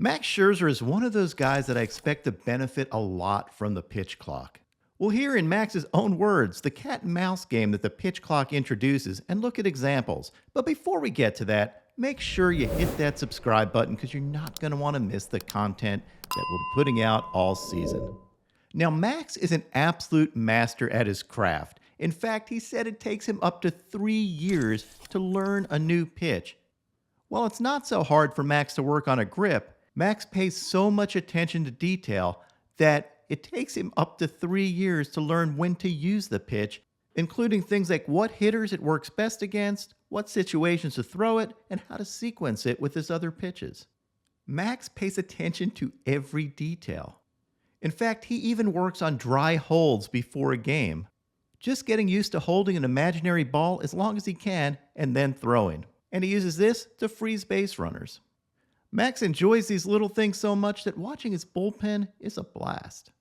Max Scherzer is one of those guys that I expect to benefit a lot from the pitch clock. We'll hear in Max's own words the cat and mouse game that the pitch clock introduces and look at examples. But before we get to that, make sure you hit that subscribe button because you're not going to want to miss the content that we'll be putting out all season. Now, Max is an absolute master at his craft. In fact, he said it takes him up to 3 years to learn a new pitch. While it's not so hard for Max to work on a grip, Max pays so much attention to detail that it takes him up to 3 years to learn when to use the pitch, including things like what hitters it works best against, what situations to throw it, and how to sequence it with his other pitches. Max pays attention to every detail. In fact, he even works on dry holds before a game, just getting used to holding an imaginary ball as long as he can and then throwing. And he uses this to freeze base runners. Max enjoys these little things so much that watching his bullpen is a blast.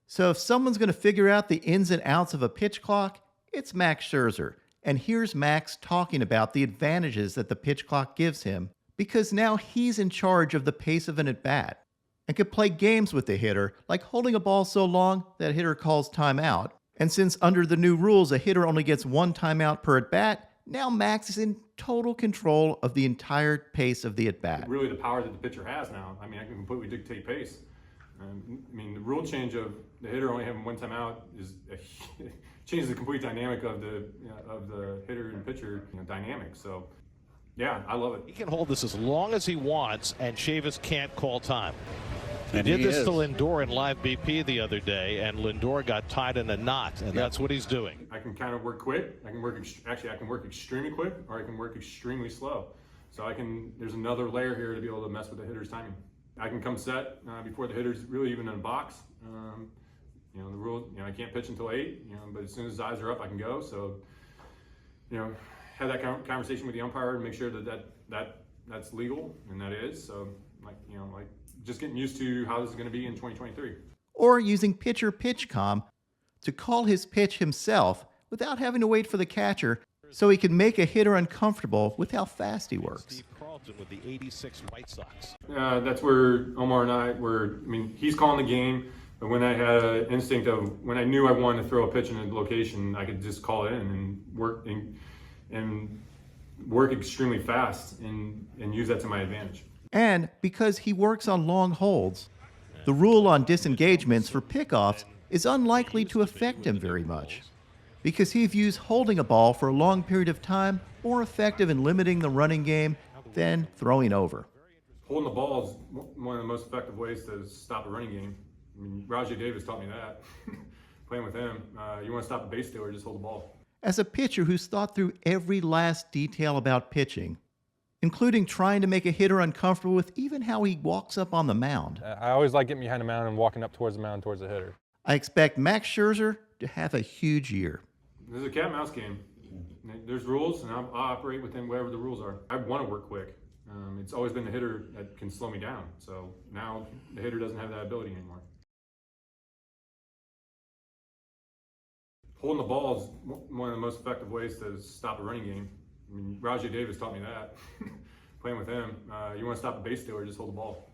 So if someone's going to figure out the ins and outs of a pitch clock, it's Max Scherzer. And here's Max talking about the advantages that the pitch clock gives him, because now he's in charge of the pace of an at-bat and can play games with the hitter, like holding a ball so long that a hitter calls timeout. And since under the new rules, a hitter only gets 1 timeout per at-bat, now Max is in total control of the entire pace of the at-bat. Really the power that the pitcher has now. I mean, I can completely dictate pace. I mean, the rule change of the hitter only having 1 timeout changes the complete dynamic of the hitter and pitcher dynamic. So, yeah, I love it. He can hold this as long as he wants, and Chavis can't call time. He And did he this is. to Lindor in live BP the other day, and Lindor got tied in a knot, and that's what he's doing. I can kind of work quick. I can work extremely quick, or I can work extremely slow. So there's another layer here to be able to mess with the hitter's timing. I can come set before the hitter's really even in a box. The rule, I can't pitch until 8, but as soon as his eyes are up, I can go. So, have that conversation with the umpire and make sure that's legal, and that is. So, just getting used to how this is going to be in 2023. Or using pitcher PitchCom to call his pitch himself without having to wait for the catcher so he can make a hitter uncomfortable with how fast he works. Steve Carlton with the '86 White Sox. That's where Omar and I were. he's calling the game, but when I had an instinct of when I knew I wanted to throw a pitch in a location, I could just call it in and work extremely fast and use that to my advantage. And because he works on long holds, the rule on disengagements for pickoffs is unlikely to affect him very much, because he views holding a ball for a long period of time more effective in limiting the running game than throwing over. Holding the ball is one of the most effective ways to stop a running game. Rajay Davis taught me that. Playing with him, you want to stop a base stealer, just hold the ball. As a pitcher who's thought through every last detail about pitching, including trying to make a hitter uncomfortable with even how he walks up on the mound, I always like getting behind the mound and walking up towards the mound towards the hitter. I expect Max Scherzer to have a huge year. This is a cat and mouse game. There's rules, and I'll operate within whatever the rules are. I want to work quick. It's always been the hitter that can slow me down. So now the hitter doesn't have that ability anymore. Holding the ball is one of the most effective ways to stop a running game. Rajay Davis taught me that. Playing with him, you want to stop a base stealer, just hold the ball.